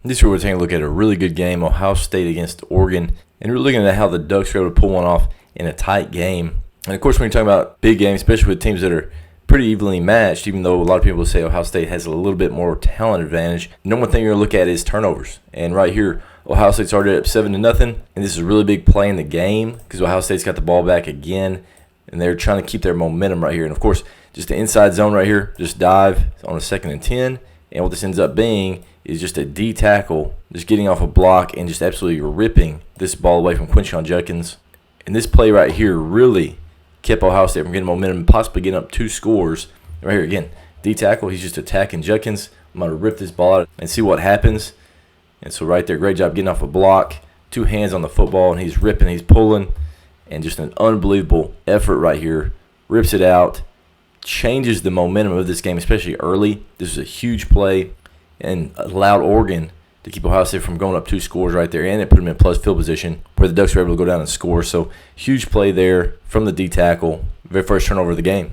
This year we're taking a look at a really good game, Ohio State against Oregon, and we're looking at how the Ducks were able to pull one off in a tight game. And of course, when you're talking about big games, especially with teams that are pretty evenly matched, even though a lot of people say Ohio State has a little bit more talent advantage, the number one thing you're going to look at is turnovers. And right here, Ohio State started up 7-0, and this is a really big play in the game because Ohio State's got the ball back again, and they're trying to keep their momentum right here. And of course, just the inside zone right here, just dive on a 2nd and 10, and what this ends up being is just a D tackle, just getting off a block and just absolutely ripping this ball away from Quinshon Judkins. And this play right here really kept Ohio State from getting momentum and possibly getting up 2 scores. Right here again, D tackle, he's just attacking Judkins. I'm going to rip this ball out and see what happens. And so right there, great job getting off a block, 2 hands on the football, and he's ripping, he's pulling, and just an unbelievable effort right here. Rips it out, changes the momentum of this game, especially early. This is a huge play and allowed Oregon to keep Ohio State from going up 2 scores right there, and it put them in plus field position where the Ducks were able to go down and score. So huge play there from the D tackle, very first turnover of the game.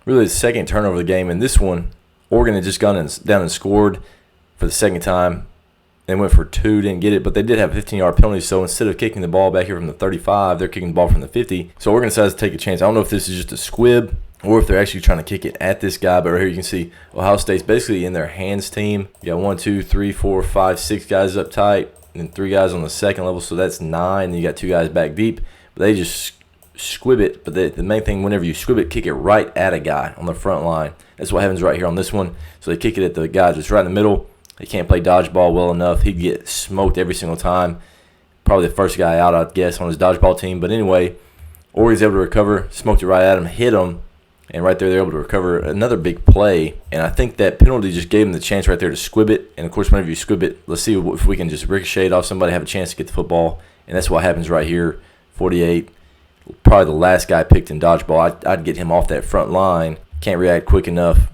Really the second turnover of the game, and this one, Oregon had just gone down and scored for the second time. They went for 2, didn't get it, but they did have a 15-yard penalty, so instead of kicking the ball back here from the 35, they're kicking the ball from the 50. So Oregon decides to take a chance. I don't know if this is just a squib or if they're actually trying to kick it at this guy, but right here you can see Ohio State's basically in their hands team. You got 1, 2, 3, 4, 5, 6 guys up tight, and 3 guys on the second level, so that's 9. Then you got 2 guys back deep, but they just squib it. But the main thing, whenever you squib it, kick it right at a guy on the front line. That's what happens right here on this one. So they kick it at the guy just right in the middle. They can't play dodgeball well enough. He'd get smoked every single time. Probably the first guy out, I'd guess, on his dodgeball team. But anyway, Oregon's able to recover, smoked it right at him, hit him. And right there, they're able to recover another big play. And I think that penalty just gave them the chance right there to squib it. And, of course, whenever you squib it, let's see if we can just ricochet it off somebody, have a chance to get the football. And that's what happens right here. 48, probably the last guy picked in dodgeball. I'd get him off that front line. Can't react quick enough.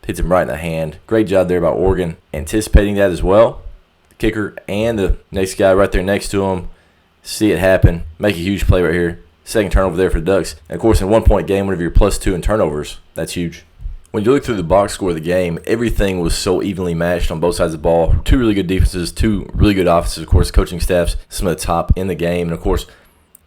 Hits him right in the hand. Great job there by Oregon, anticipating that as well. The kicker and the next guy right there next to him see it happen. Make a huge play right here. Second turnover there for the Ducks. And, of course, in a one-point game, whenever you're +2 in turnovers, that's huge. When you look through the box score of the game, everything was so evenly matched on both sides of the ball. 2 really good defenses, 2 really good offenses. Of course, coaching staffs, some of the top in the game. And, of course,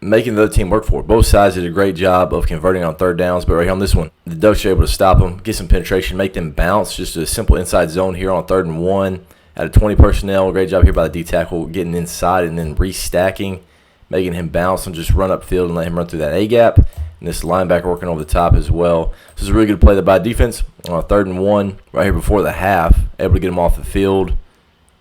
making the other team work for it. Both sides did a great job of converting on third downs, but right here on this one, the Ducks are able to stop them, get some penetration, make them bounce. Just a simple inside zone here on 3rd and 1. Out of 20 personnel, great job here by the D tackle, getting inside and then restacking, making him bounce and just run upfield and let him run through that A-gap. And this linebacker working over the top as well. This is a really good play by defense on 3rd and 1, right here before the half, able to get him off the field,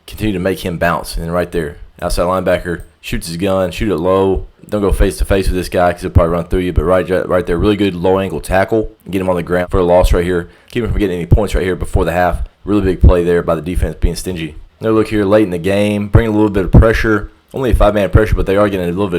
continue to make him bounce. And then right there, outside linebacker shoots his gun, shoot it low. Don't go face-to-face with this guy because he'll probably run through you. But right there, really good low-angle tackle. Get him on the ground for a loss right here. Keep him from getting any points right here before the half. Really big play there by the defense being stingy. Another look here late in the game, bringing a little bit of pressure. Only a 5-man pressure, but they are getting a little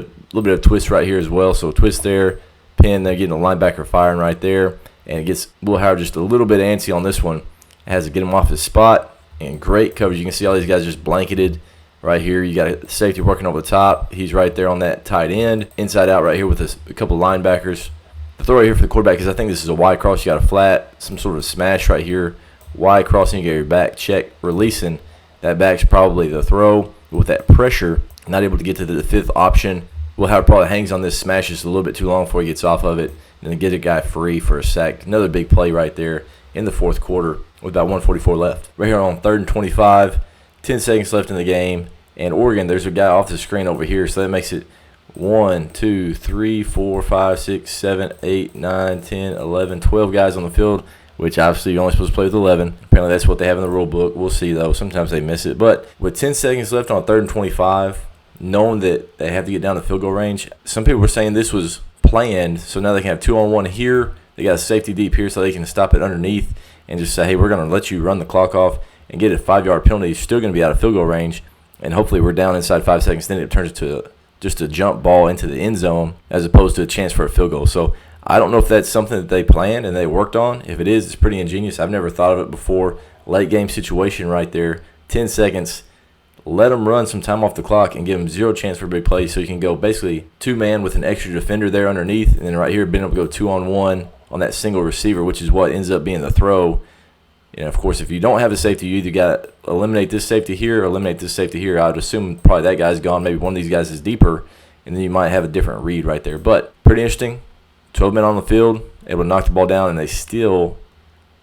bit of twist right here as well. So twist there, pin, they're getting a linebacker firing right there. And it gets Will Howard just a little bit antsy on this one. It has to get him off his spot. And great coverage. You can see all these guys just blanketed. Right here, you got a safety working over the top. He's right there on that tight end. Inside out right here with a couple of linebackers. The throw right here for the quarterback is I think this is a wide cross. You got a flat, some sort of smash right here. Wide crossing, you get your back check, releasing. That back's probably the throw. With that pressure, not able to get to the 5th option. Will Howard probably hangs on this, smashes a little bit too long before he gets off of it. And then get a guy free for a sack. Another big play right there in the 4th quarter with about 1:44 left. Right here on 3rd and 25, 10 seconds left in the game. And Oregon, there's a guy off the screen over here, so that makes it 1, 2, 3, 4, 5, 6, 7, 8, 9, 10, 11, 12 guys on the field, which obviously you're only supposed to play with 11. Apparently that's what they have in the rule book. We'll see, though. Sometimes they miss it. But with 10 seconds left on 3rd and 25, knowing that they have to get down to field goal range, some people were saying this was planned, so now they can have 2-on-1 here. They got a safety deep here so they can stop it underneath and just say, hey, we're going to let you run the clock off and get a 5-yard penalty. You're still going to be out of field goal range. And hopefully we're down inside 5 seconds. Then it turns into just a jump ball into the end zone as opposed to a chance for a field goal. So I don't know if that's something that they planned and they worked on. If it is, it's pretty ingenious. I've never thought of it before. Late game situation right there. 10 seconds. Let them run some time off the clock and give them 0 chance for a big play. So you can go basically 2-man with an extra defender there underneath. And then right here, being able to go 2-on-1 on that single receiver, which is what ends up being the throw. And, of course, if you don't have a safety, you either got to eliminate this safety here or eliminate this safety here. I would assume probably that guy's gone. Maybe one of these guys is deeper, and then you might have a different read right there. But pretty interesting. 12 men on the field, able to knock the ball down, and they still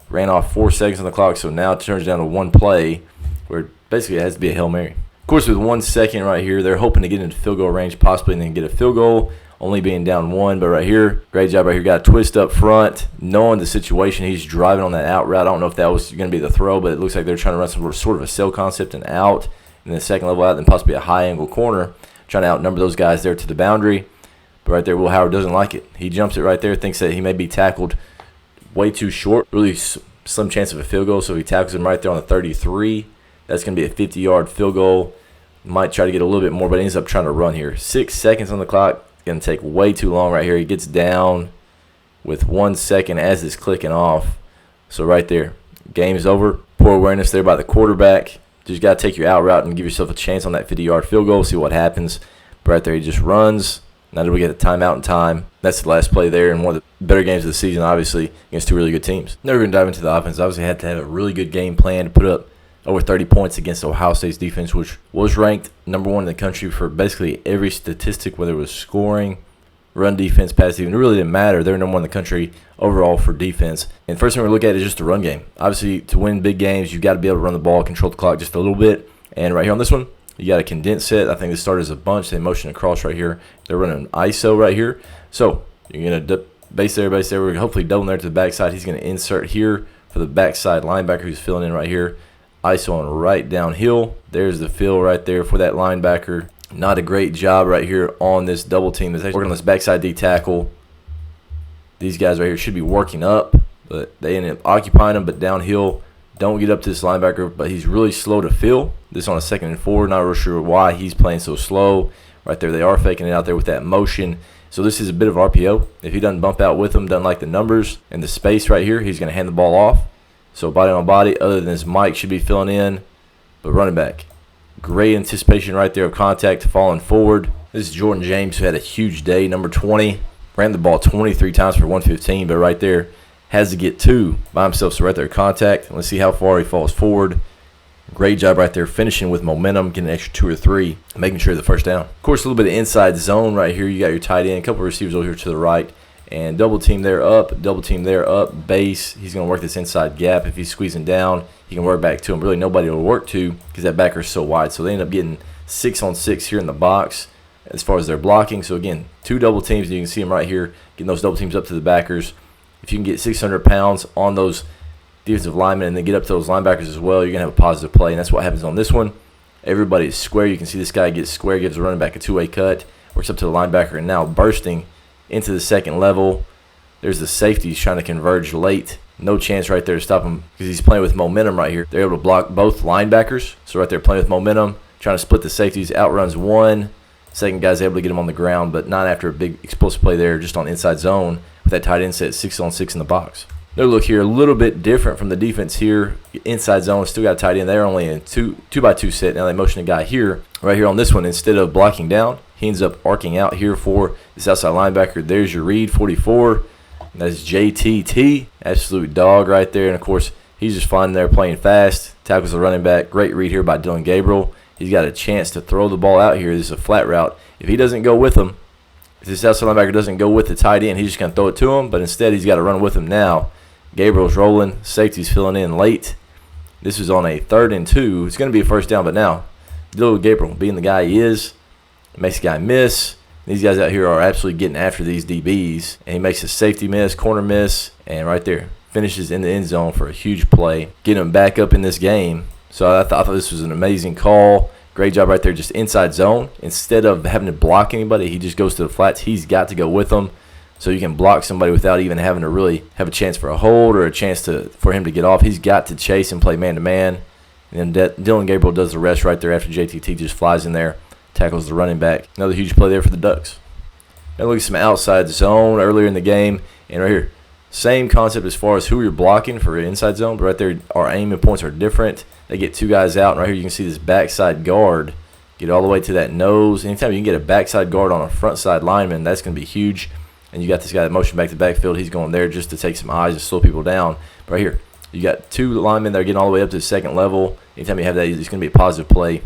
ran off 4 seconds on the clock. So now it turns down to one play where basically it has to be a Hail Mary. Of course, with 1 second right here, they're hoping to get into field goal range possibly and then get a field goal, only being down 1. But right here, great job right here. Got a twist up front, knowing the situation. He's driving on that out route. I don't know if that was going to be the throw, but it looks like they're trying to run some sort of a sail concept and out, and then second level out, then possibly a high angle corner, trying to outnumber those guys there to the boundary. But right there, Will Howard doesn't like it. He jumps it right there, thinks that he may be tackled way too short. Really slim chance of a field goal, so he tackles him right there on the 33. That's going to be a 50-yard field goal. Might try to get a little bit more, but he ends up trying to run here. 6 seconds on the clock. Going to take way too long right here. He gets down with 1 second as it's clicking off. So right there, game's over. Poor awareness there by the quarterback. Just got to take your out route and give yourself a chance on that 50-yard field goal, see what happens. But right there, he just runs. Now that we get a timeout in time, that's the last play there, and one of the better games of the season, obviously, against 2 really good teams. Now we're going to dive into the offense. Obviously, had to have a really good game plan to put up over 30 points against Ohio State's defense, which was ranked number 1 in the country for basically every statistic, whether it was scoring, run defense, pass defense. It really didn't matter. They're number 1 in the country overall for defense. And first thing we're looking at is just the run game. Obviously, to win big games, you've got to be able to run the ball, control the clock just a little bit. And right here on this one, you got a condensed set. I think this started as a bunch. They motion across right here. They're running ISO right here. So you're going to base there. We're hopefully doubling there to the backside. He's going to insert here for the backside linebacker who's filling in right here. ISO on right downhill. There's the fill right there for that linebacker. Not a great job right here on this double team. That's working on this backside D tackle. These guys right here should be working up, but they end up occupying him, but downhill. Don't get up to this linebacker, but he's really slow to fill. This on a 2nd and 4. Not real sure why he's playing so slow. Right there, they are faking it out there with that motion. So this is a bit of RPO. If he doesn't bump out with him, doesn't like the numbers and the space right here, he's going to hand the ball off. So body on body, other than his Mike should be filling in. But running back, great anticipation right there of contact, falling forward. This is Jordan James, who had a huge day, number 20. Ran the ball 23 times for 115, but right there has to get 2 by himself. So right there, contact. Let's see how far he falls forward. Great job right there, finishing with momentum, getting an extra 2 or 3, making sure the first down. Of course, a little bit of inside zone right here. You got your tight end, a couple of receivers over here to the right. And double team there up, base. He's going to work this inside gap. If he's squeezing down, he can work back to him. Really nobody will work to because that backer is so wide. So they end up getting 6 on 6 here in the box as far as their blocking. So, again, 2 double teams. And you can see them right here, getting those double teams up to the backers. If you can get 600 pounds on those defensive linemen and then get up to those linebackers as well, you're going to have a positive play. And that's what happens on this one. Everybody is square. You can see this guy gets square, gives the running back a 2-way cut, works up to the linebacker, and now bursting into the 2nd level. There's the safeties trying to converge late. No chance right there to stop him because he's playing with momentum right here. They're able to block both linebackers. So right there playing with momentum, trying to split the safeties, outruns 1. 2nd guy's able to get him on the ground, but not after a big explosive play there, just on inside zone with that tight end set 6 on 6 in the box. Another look here, a little bit different from the defense here. Inside zone, still got a tight end. They're only in 2-by-2 set. Now they motion a guy here. Right here on this one, instead of blocking down, he ends up arcing out here for this outside linebacker. There's your read, 44. That's JTT. Absolute dog right there. And, of course, he's just flying there playing fast. Tackles the running back. Great read here by Dylan Gabriel. He's got a chance to throw the ball out here. This is a flat route. If he doesn't go with him, if this outside linebacker doesn't go with the tight end, he's just going to throw it to him. But instead, he's got to run with him now. Gabriel's rolling. Safety's filling in late. This is on a 3rd and 2. It's going to be a first down, but now, Dylan Gabriel, being the guy he is, makes the guy miss. These guys out here are absolutely getting after these DBs. And he makes a safety miss, corner miss, and right there, finishes in the end zone for a huge play. Getting him back up in this game. So I thought this was an amazing call. Great job right there, just inside zone. Instead of having to block anybody, he just goes to the flats. He's got to go with them. So you can block somebody without even having to really have a chance for a hold or a chance for him to get off. He's got to chase and play man-to-man. And then Dylan Gabriel does the rest right there after JTT just flies in there, tackles the running back. Another huge play there for the Ducks. Now look at some outside zone earlier in the game. And right here, same concept as far as who you're blocking for inside zone. But right there, our aiming points are different. They get 2 guys out. And right here you can see this backside guard get all the way to that nose. Anytime you can get a backside guard on a front side lineman, that's going to be huge. And you got this guy that motion back to backfield. He's going there just to take some eyes and slow people down. But right here, You got two linemen that are getting all the way up to the second level. Anytime you have that, it's going to be a positive play.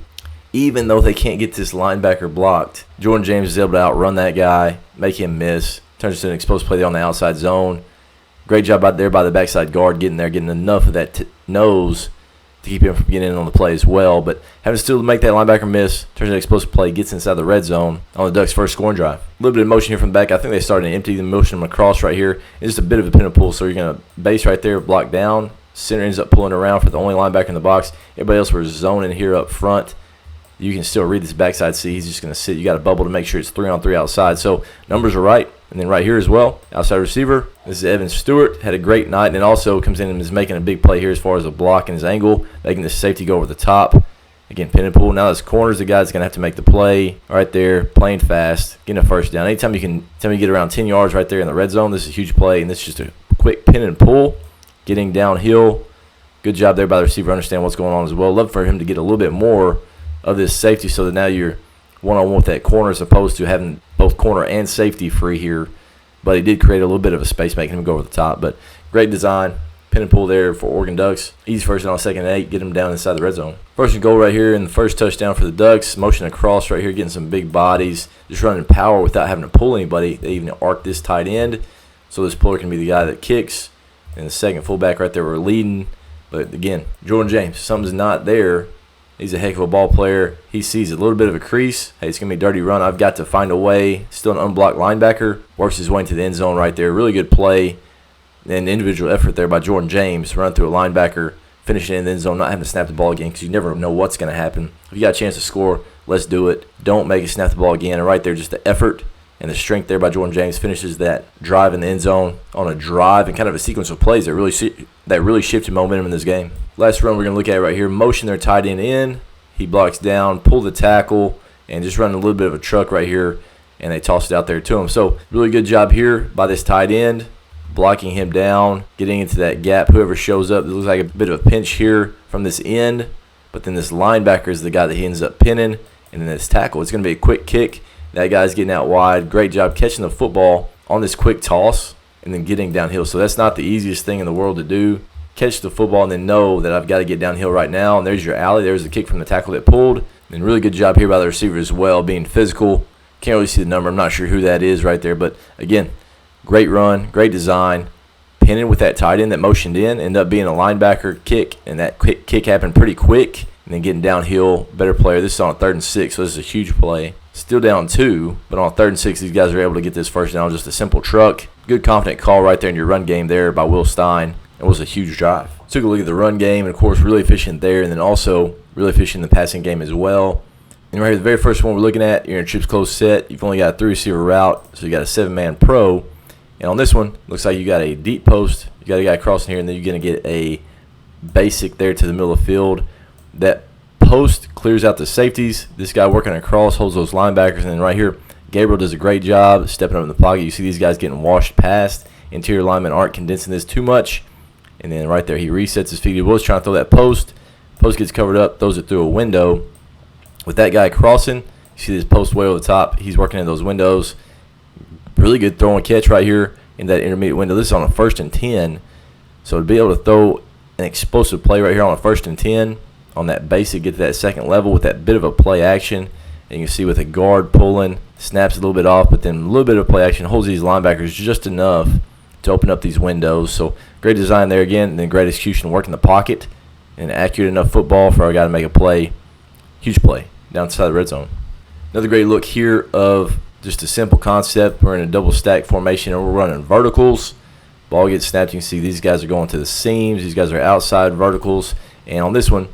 Even though they can't get this linebacker blocked, Jordan James is able to outrun that guy, make him miss. Turns into an explosive play there on the outside zone. Great job out there by the backside guard getting there, getting enough of that nose to keep him from getting in on the play as well. But having to still make that linebacker miss, turns into an explosive play, gets inside the red zone on the Ducks' first scoring drive. A little bit of motion here from the back. I think they started to empty the motion across right here. It's just a bit of a pin and pull, so you're going to base right there, block down. Center ends up pulling around for the only linebacker in the box. Everybody else was zoning here up front. You can still read this backside see. He's just going to sit. You got a bubble to make sure it's 3-on-3 outside. So numbers are right. And then right here as well, outside receiver. This is Evan Stewart. Had a great night, and then also comes in and is making a big play here as far as a block and his angle, making the safety go over the top. Again, pin and pull. Now this corner's the guy that's going to have to make the play right there, playing fast, getting a first down. Anytime you get around 10 yards right there in the red zone, this is a huge play, and this is just a quick pin and pull, getting downhill. Good job there by the receiver, understand what's going on as well. Love for him to get a little bit more of this safety so that now you're one-on-one with that corner as opposed to having both corner and safety free here. But he did create a little bit of a space, making him go over the top. But great design. Pin and pull there for Oregon Ducks. Easy first down, 2nd and 8. Get him down inside the red zone. First and goal right here, and the first touchdown for the Ducks. Motion across right here, getting some big bodies. Just running power without having to pull anybody. They even arc this tight end. So this puller can be the guy that kicks. And the second fullback right there, we're leading. But again, Jordan James, something's not there. He's a heck of a ball player. He sees a little bit of a crease. Hey, it's going to be a dirty run. I've got to find a way. Still an unblocked linebacker. Works his way into the end zone right there. Really good play. And individual effort there by Jordan James. Run through a linebacker. Finishing in the end zone. Not having to snap the ball again because you never know what's going to happen. If you got a chance to score, let's do it. Don't make it snap the ball again. And right there, just the effort and the strength there by Jordan James finishes that drive in the end zone on a drive and kind of a sequence of plays that really shifted momentum in this game. Last run we're going to look at right here. Motion their tight end in. He blocks down, pull the tackle, and just running a little bit of a truck right here, and they toss it out there to him. So really good job here by this tight end, blocking him down, getting into that gap. Whoever shows up, it looks like a bit of a pinch here from this end, but then this linebacker is the guy that he ends up pinning, and then this tackle. It's going to be a quick kick. That guy's getting out wide. Great job catching the football on this quick toss and then getting downhill. So that's not the easiest thing in the world to do. Catch the football and then know that I've got to get downhill right now. And there's your alley. There's the kick from the tackle that pulled. And really good job here by the receiver as well, being physical. Can't really see the number. I'm not sure who that is right there. But, again, great run, great design. Pinning with that tight end that motioned in. Ended up being a linebacker kick. And that quick kick happened pretty quick. And then getting downhill, better player. This is on a 3rd and 6, so this is a huge play. Still down 2, but on 3rd and 6, these guys are able to get this first down. Just a simple truck. Good confident call right there in your run game there by Will Stein. It was a huge drive. Took a look at the run game, and of course, really efficient there, and then also really efficient in the passing game as well. And right here, the very first one we're looking at, you're in a trips close set. You've only got a 3-receiver route, so you got a 7-man pro. And on this one, looks like you got a deep post. You got a guy crossing here, and then you're going to get a basic there to the middle of the field. That post clears out the safeties. This guy working across holds those linebackers. And then right here, Gabriel does a great job stepping up in the pocket. You see these guys getting washed past. Interior linemen aren't condensing this too much. And then right there, he resets his feet. He was trying to throw that post. Post gets covered up, throws it through a window. With that guy crossing, you see this post way over the top. He's working in those windows. Really good throw and catch right here in that intermediate window. This is on a 1st and 10. So to be able to throw an explosive play right here on a 1st and 10, on that basic, get to that second level with that bit of a play action. And you can see with a guard pulling, snaps a little bit off, but then a little bit of play action holds these linebackers just enough to open up these windows. So great design there again, and then great execution, working the pocket, and accurate enough football for our guy to make a play. Huge play down inside the red zone. Another great look here of just a simple concept. We're in a double stack formation, and we're running verticals. Ball gets snapped. You can see these guys are going to the seams. These guys are outside verticals. And on this one,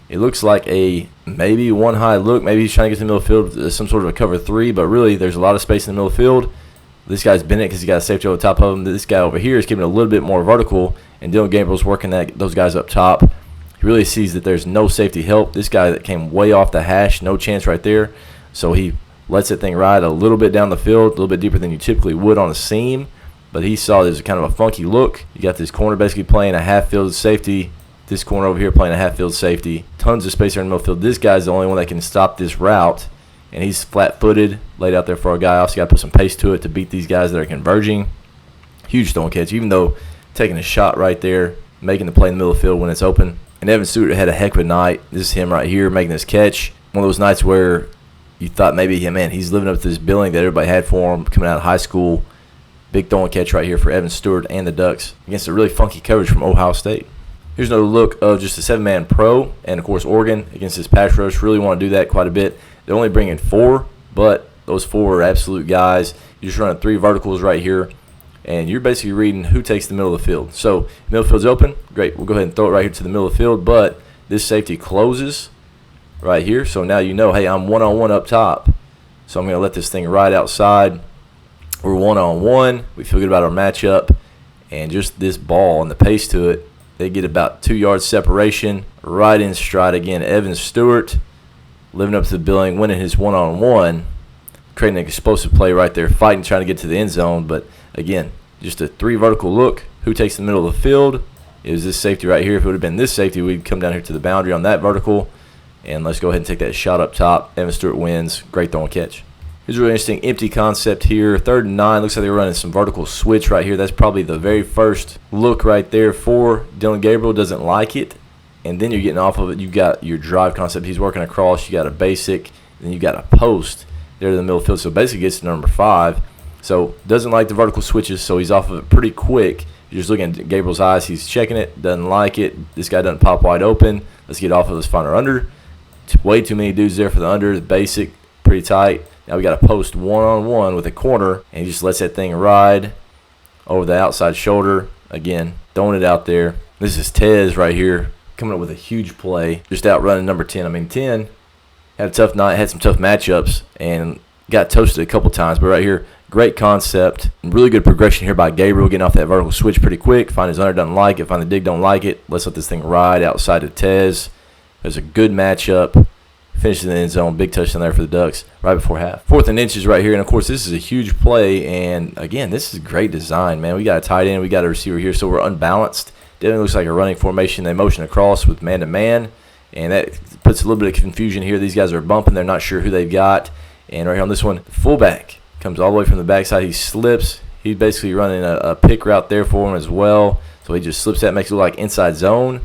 it looks like a maybe one high look. Maybe he's trying to get to the middle of the field, some sort of a cover 3, but really there's a lot of space in the middle of the field. This guy's Bennett because he got a safety over the top of him. This guy over here is keeping it a little bit more vertical, and Dylan Gabriel's working those guys up top. He really sees that there's no safety help. This guy that came way off the hash, no chance right there. So he lets that thing ride a little bit down the field, a little bit deeper than you typically would on a seam. But he saw there's kind of a funky look. You got this corner basically playing a half-field safety. This corner over here playing a half-field safety. Tons of space there in the middle field. This guy's the only one that can stop this route. And he's flat-footed, laid out there for a guy. Also got to put some pace to it to beat these guys that are converging. Huge throwing catch. Even though taking a shot right there, making the play in the middle of the field when it's open. And Evan Stewart had a heck of a night. This is him right here making this catch. One of those nights where you thought maybe, yeah, man, he's living up to this billing that everybody had for him coming out of high school. Big throwing catch right here for Evan Stewart and the Ducks against a really funky coverage from Ohio State. Here's another look of just a 7-man pro, and, of course, Oregon against this pass rush. Really want to do that quite a bit. They're only bringing 4, but those 4 are absolute guys. You're just running 3 verticals right here, and you're basically reading who takes the middle of the field. So, middle field's open. Great. We'll go ahead and throw it right here to the middle of the field, but this safety closes right here. So now you know, hey, I'm one-on-one up top. So I'm going to let this thing ride outside. We're one-on-one. We feel good about our matchup. And just this ball and the pace to it, they get about 2 yards separation. Right in stride again. Evan Stewart living up to the billing, winning his one-on-one, creating an explosive play right there, fighting, trying to get to the end zone. But, again, just a 3 vertical look. Who takes the middle of the field? It was this safety right here. If it would have been this safety, we'd come down here to the boundary on that vertical. And let's go ahead and take that shot up top. Evan Stewart wins. Great throwing catch. Here's a really interesting empty concept here. 3rd and 9. Looks like they're running some vertical switch right here. That's probably the very first look right there for Dylan Gabriel. Doesn't like it. And then you're getting off of it. You got your drive concept. He's working across. You got a basic. Then you got a post there to the middle field. So basically gets to number 5. So doesn't like the vertical switches. So he's off of it pretty quick. You're just looking at Gabriel's eyes. He's checking it. Doesn't like it. This guy doesn't pop wide open. Let's get off of this. Find our under. Way too many dudes there for the under. The basic. Pretty tight. Now we got a post one-on-one with a corner, and he just lets that thing ride over the outside shoulder. Again, throwing it out there. This is Tez right here coming up with a huge play, just outrunning number 10. I mean, 10 had a tough night, had some tough matchups, and got toasted a couple times. But right here, great concept. Really good progression here by Gabriel, getting off that vertical switch pretty quick. Find his under, doesn't like it. Find the dig, don't like it. Let's let this thing ride outside of Tez. There's a good matchup. Finishes in the end zone. Big touchdown there for the Ducks right before half. 4th and inches right here. And, of course, this is a huge play. And, again, this is great design, man. We got a tight end. We got a receiver here. So we're unbalanced. Definitely looks like a running formation. They motion across with man-to-man. And that puts a little bit of confusion here. These guys are bumping. They're not sure who they've got. And right here on this one, the fullback comes all the way from the backside. He slips. He's basically running a pick route there for him as well. So he just slips that, makes it look like inside zone.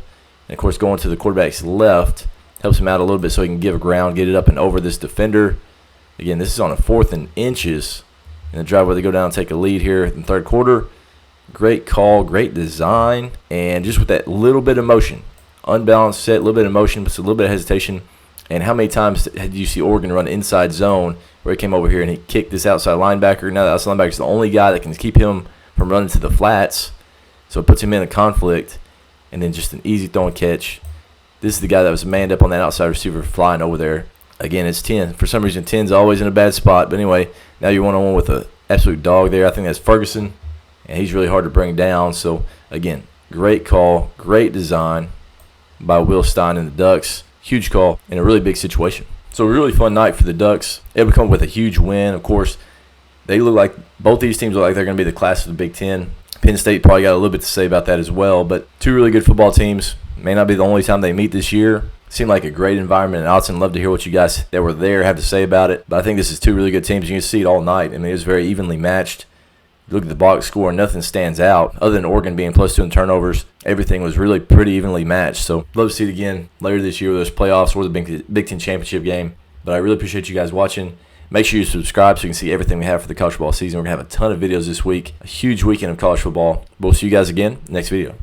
And, of course, going to the quarterback's left helps him out a little bit so he can give ground, get it up and over this defender. Again, this is on a 4th and inches in the drive where they go down and take a lead here in the 3rd quarter. Great call, great design, and just with that little bit of motion, unbalanced set, a little bit of motion, but a little bit of hesitation. And how many times did you see Oregon run inside zone where he came over here and he kicked this outside linebacker? Now the outside linebacker is the only guy that can keep him from running to the flats, so it puts him in a conflict, and then just an easy throwing catch. This is the guy that was manned up on that outside receiver flying over there. Again, it's 10. For some reason, 10's always in a bad spot. But anyway, now you're one-on-one with an absolute dog there. I think that's Ferguson, and he's really hard to bring down. So, again, great call, great design by Will Stein and the Ducks. Huge call in a really big situation. So, a really fun night for the Ducks. Able to come up with a huge win. Of course, they look like both these teams look like they're going to be the class of the Big Ten. Penn State probably got a little bit to say about that as well. But 2 really good football teams. May not be the only time they meet this year. Seemed like a great environment, and Alton, love to hear what you guys that were there have to say about it. But I think this is 2 really good teams. You can see it all night. I mean, it was very evenly matched. You look at the box score, and nothing stands out. Other than Oregon being +2 in turnovers, everything was really pretty evenly matched. So, love to see it again later this year, whether it's playoffs or the Big Ten championship game. But I really appreciate you guys watching. Make sure you subscribe so you can see everything we have for the college football season. We're going to have a ton of videos this week. A huge weekend of college football. We'll see you guys again next video.